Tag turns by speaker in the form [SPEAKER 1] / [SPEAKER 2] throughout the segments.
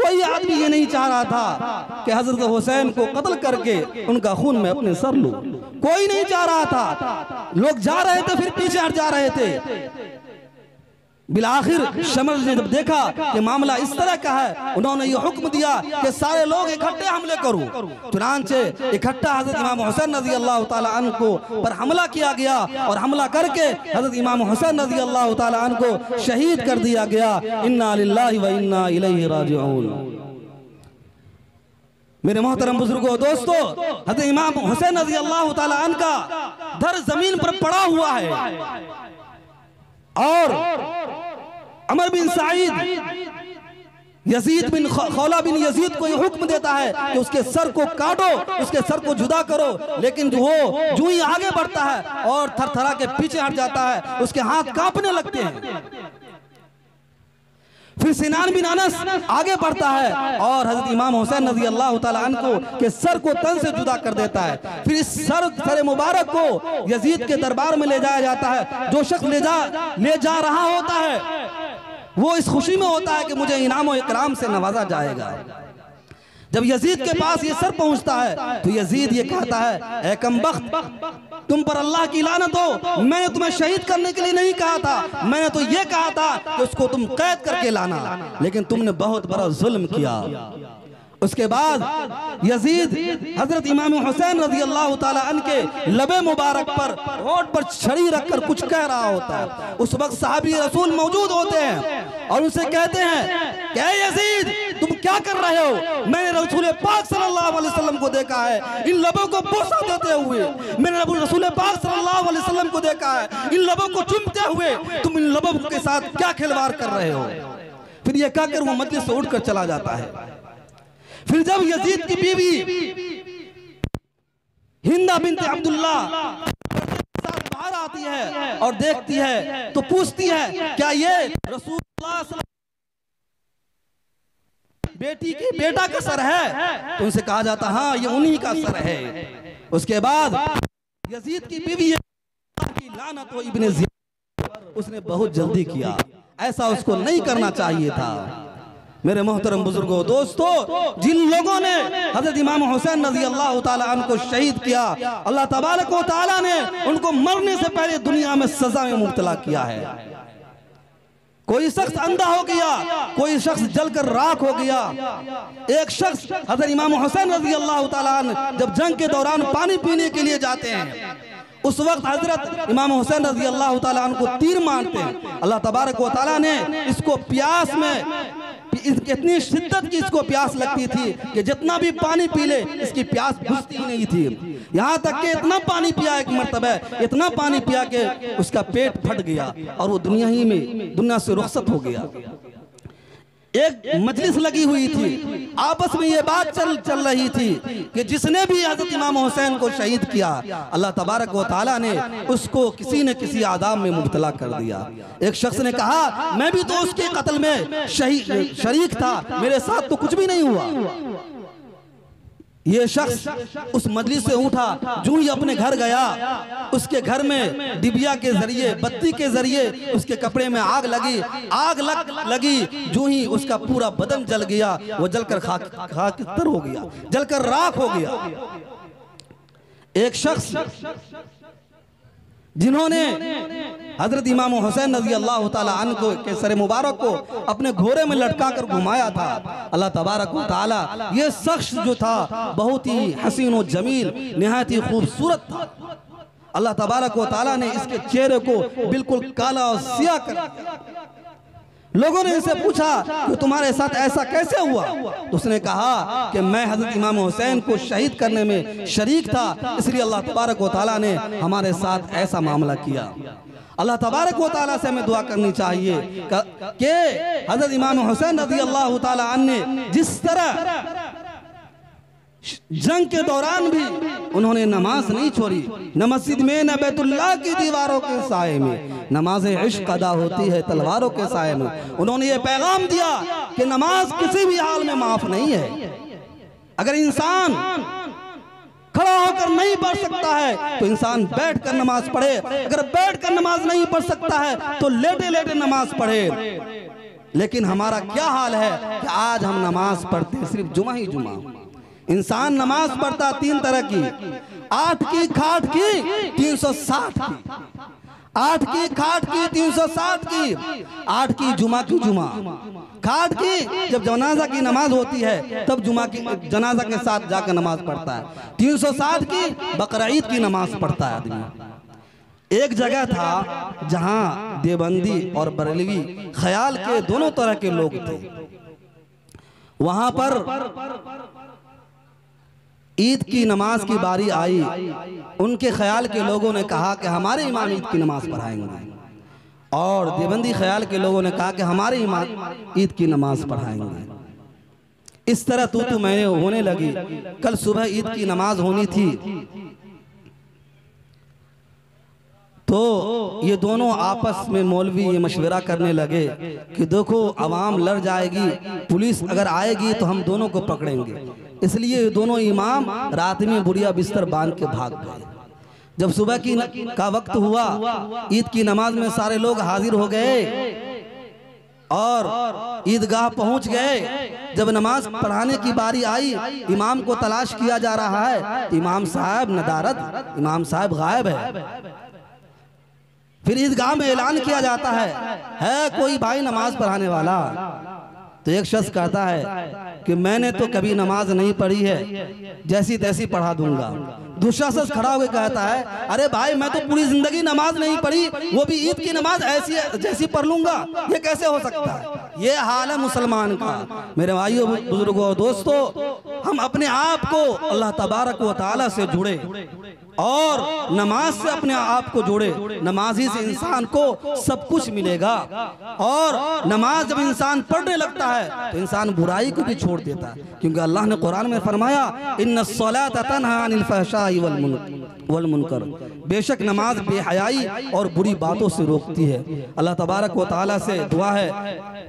[SPEAKER 1] कोई आदमी ये नहीं चाह रहा था कि हजरत हुसैन को कत्ल करके उनका खून मैं अपने सर लूं। कोई नहीं चाह रहा था। लोग जा रहे थे, फिर पीछे हट जा रहे थे। बिलाखिर शमर ने जब देखा कि मामला इस तरह का है, उन्होंने ये हुक्म दिया कि सारे लोग इकट्ठे हमले करो। चुनांचे इकट्ठा हजरत इमाम हुसैन रज़ी अल्लाह ताला अन्हु को पर हमला किया गया और हमला करके हजरत इमाम हुसैन रज़ी अल्लाह ताला अन्हु को शहीद कर दिया गया। इन्ना लिल्लाहि व इन्ना इलैहि राजिऊन। मेरे मोहतरम बुजुर्गों, दोस्तों, हजरत इमाम हुसैन रज़ी अल्लाह ताला अन्हु का धर जमीन पर पड़ा हुआ है और अमर बिन सईद यजीद बिन खौला बिन यजीद को यह हुक्म देता है कि उसके सर को काटो, उसके सर को जुदा करो। लेकिन वो जो ही आगे बढ़ता है और थरथरा के पीछे हट जाता है, उसके हाथ कांपने लगते हैं। फिर सिनान बिन अनस आगे बढ़ता है और हजरत इमाम हुसैन रज़ी अल्लाह ताला अन्हु के सर को तन से जुदा कर देता है। फिर इस सर मुबारक को यजीद के दरबार में ले जाया जाता है। जो शख्स ले जा रहा होता है वो इस खुशी में होता है कि मुझे इनाम और इकराम से नवाजा जाएगा। जब यजीद के पास ये सर पहुंचता है तो यजीद ये कहता है, ऐ कमबख्त, तुम पर अल्लाह की लानत हो, मैंने तुम्हें शहीद करने के लिए नहीं कहा था, मैंने तो ये कहा था कि उसको तुम कैद करके लाना, लेकिन तुमने बहुत बड़ा जुल्म किया। उसके बाद यजीद हजरत इमाम हुसैन रज़ी अल्लाह ताला अन्हु के लबे मुबारक पर रोड पर छड़ी रखकर कुछ कह रहा होता है। उस वक्त सहाबी रसूल मौजूद होते हैं और उनसे कहते हैं कि यजीद, तुम क्या कर रहे हो? मैंने रसूल पाक सल्लल्लाहु अलैहि वसल्लम को देखा है इन लबों को बोसा देते हुए, मैंने रसूल पाक सल्लल्लाहु अलैहि वसल्लम को देखा है इन लबों को चूमते हुए, तुम इन लबों के साथ क्या खिलवाड़ कर रहे हो? फिर यह कहकर वो मजलिस से उठकर चला जाता है। फिर जब यजीद की बीवी हिंदा बिन्त अब्दुल्ला बाहर आती है और देखती है तो पूछती है, क्या ये रसूलुल्लाह बेटी के बेटा का सर है? तो उनसे कहा जाता, हाँ ये उन्हीं का सर है। उसके बाद यजीद की बीवी की लानत हो इब्ने ज़ियाद, उसने बहुत जल्दी किया, ऐसा उसको नहीं करना चाहिए था। मेरे मोहतरम बुजुर्गों, दोस्तों, जिन लोगों ने हजरत इमाम हुसैन रज़ी अल्लाह ताला अन्हु को शहीद किया, अल्लाह तबारक व तआला ने उनको मरने से पहले दुनिया में सजा में मुब्तला किया है। कोई शख्स अंधा हो गया, कोई शख्स जलकर राख हो गया। एक शख्स हजरत इमाम हुसैन रज़ी अल्लाह ताला अन्हु जब जंग के दौरान पानी पीने के लिए जाते हैं, उस वक्त हजरत इमाम हुसैन रज़ी अल्लाह ताला अन्हु को तीर मारते हैं। अल्लाह तबारक व तआला ने इसको प्यास में इतनी शिद्दत की इसको प्यास लगती थी कि जितना भी पानी पी ले इसकी प्यास बुझती ही नहीं थी। यहाँ तक कि इतना पानी पिया, एक मर्तबा इतना पानी पिया कि उसका पेट फट गया और वो दुनिया से रुखसत हो गया। एक मजलिस लगी हुई थी, आपस में ये बात चल रही थी कि जिसने भी हजरत इमाम हुसैन को शहीद किया, अल्लाह तबारक व तआला ने उसको किसी न किसी आदाब में मुब्तला कर दिया। एक शख्स ने कहा, मैं भी तो उसके कत्ल में शरीक था, मेरे साथ तो कुछ भी नहीं हुआ। ये शख्स उस मजलिस से उठा, जो ही अपने घर गया, उसके घर में डिबिया के जरिए, बत्ती के जरिए उसके कपड़े में आग लगी, जो ही उसका पूरा बदन जल गया, वो जलकर खाक हो गया, जलकर राख हो गया। एक शख्स जिन्होंने हजरत इमाम हुसैन रज़ी अल्लाह ताला अन्हु के सर मुबारक को अपने घोड़े में लटका कर घुमाया था, अल्लाह तबारक व तआला, ये शख्स जो था बहुत ही हसीन व जमील, निहायत ही खूबसूरत था। अल्लाह तबारक व तआला ने इसके चेहरे को बिल्कुल काला और सियाह कर दिया। लोगों ने इनसे पूछा कि तुम्हारे साथ ऐसा कैसे हुआ? तो उसने कहा कि मैं हजरत इमाम हुसैन को शहीद करने में शरीक था, इसलिए अल्लाह तबारक व तआला ने हमारे साथ ऐसा मामला किया। अल्लाह तबारक व तआला से हमें दुआ करनी चाहिए कि हजरत इमाम हुसैन रज़ी अल्लाह ताला अन्हु ने जिस तरह जंग के दौरान भी उन्होंने नमाज नहीं छोड़ी, न मस्जिद में न बैतुल्लाह की दीवारों के साए में, नमाज इश्क अदा होती है तलवारों के साए में। उन्होंने ये पैगाम दिया कि नमाज किसी भी हाल में माफ नहीं है। अगर इंसान खड़ा होकर नहीं पढ़ सकता है तो इंसान बैठकर नमाज पढ़े, अगर बैठकर नमाज नहीं पढ़ सकता है तो लेटे लेटे नमाज पढ़े। लेकिन हमारा क्या हाल है कि आज हम नमाज पढ़ते सिर्फ जुमा ही जुमा। इंसान नमाज पढ़ता 3 तरह की, 8 की, खाट की, 360 की, 8 की, खाट की, 360 की, 8 की जुमा की जुमा, खाट की जब जनाजा की नमाज होती है तब जुमा की जनाजा के साथ जाकर नमाज पढ़ता है, 360 की बकरा ईद की नमाज पढ़ता है आदमी। एक जगह था जहां देवबंदी और बरेलवी ख्याल के दोनों तरह के लोग थे। वहां पर ईद की नमाज की बारी आई, उनके ख्याल के लोगों ने कहा कि हमारे इमाम ईद की नमाज पढ़ाएंगे, और देवबंदी ख्याल के लोगों ने कहा कि हमारे इमाम ईद की नमाज पढ़ाएंगे। इस तरह तू मैंने होने लगी। कल सुबह ईद की नमाज होनी थी, तो ये दोनों आपस में मौलवी ये मशवरा करने लगे कि देखो आवाम लड़ जाएगी, पुलिस अगर आएगी तो हम दोनों को पकड़ेंगे। इसलिए ये दोनों इमाम रात में बुढ़िया बिस्तर बांध के भाग गए। जब सुबह का वक्त हुआ, ईद की नमाज में सारे लोग हाजिर हो गए और ईदगाह पहुंच गए। जब नमाज पढ़ाने की बारी आई, इमाम को तलाश किया जा रहा है, इमाम साहब नदारद, इमाम साहब गायब है। फिर ईदगाह में ऐलान किया जाता है कोई भाई नमाज पढ़ाने वाला? तो एक शख्स कहता है कि मैंने तो कभी नमाज नहीं पढ़ी है, जैसी तैसी पढ़ा दूंगा। दूसरा शख्स खड़ा होकर कहता है अरे भाई मैं तो पूरी जिंदगी नमाज नहीं पढ़ी, वो भी ईद की नमाज ऐसी जैसी पढ़ लूंगा, ये कैसे हो सकता है? ये हाल है मुसलमान का। मेरे भाइयों, बुजुर्गों और दोस्तों, हम अपने आप को अल्लाह तबारक व तआला से जुड़े और नमाज से अपने आप को जोड़े। नमाजी से इंसान को सब कुछ मिलेगा, और नमाज जब इंसान पढ़ने लगता है तो इंसान बुराई को भी छोड़ देता है, क्योंकि अल्लाह ने कुरान में फरमाया इन्नस्सलात तन्हा अनिल फहशाई वल मुनकर, बेशक नमाज बेहयाई और बुरी बातों से रोकती है। अल्लाह तबारक व तआला से दुआ है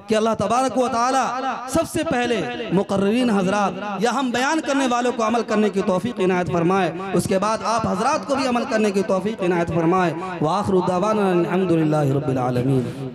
[SPEAKER 1] कि अल्लाह तबारक व तआला सबसे पहले मुकर्रिरीन हजरात या हम बयान करने वालों को अमल करने की तौफीक इनायत फरमाए, उसके बाद आप हजरात को भी अमल करने की तौफीक इनायत फरमाए। व आखिरु दावाना अल्हम्दुलिल्लाहि रब्बिल आलमीन।